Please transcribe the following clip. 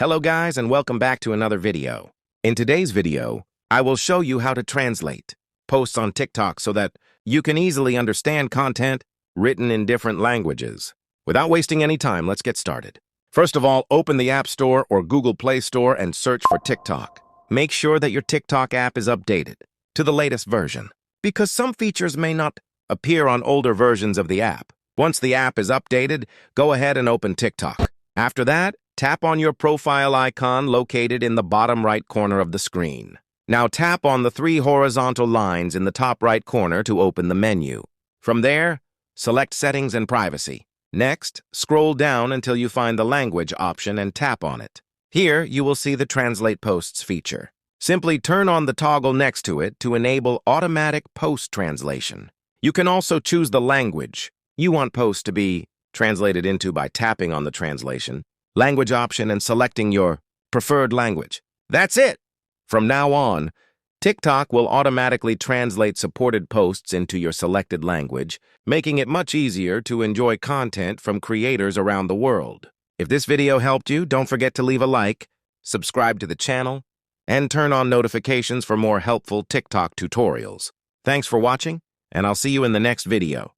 Hello guys and welcome back to another video. In today's video, I will show you how to translate posts on TikTok so that you can easily understand content written in different languages. Without wasting any time, let's get started. First of all, open the App Store or Google Play Store and search for TikTok. Make sure that your TikTok app is updated to the latest version, because some features may not appear on older versions of the app. Once the app is updated, go ahead and open TikTok. After that, tap on your profile icon located in the bottom right corner of the screen. Now tap on the three horizontal lines in the top right corner to open the menu. From there, select Settings and Privacy. Next, scroll down until you find the Language option and tap on it. Here, you will see the Translate Posts feature. Simply turn on the toggle next to it to enable automatic post translation. You can also choose the language you want posts to be translated into by tapping on the Translation Language option and selecting your preferred language. That's it! From now on, TikTok will automatically translate supported posts into your selected language, making it much easier to enjoy content from creators around the world. If this video helped you, don't forget to leave a like, subscribe to the channel, and turn on notifications for more helpful TikTok tutorials. Thanks for watching, and I'll see you in the next video.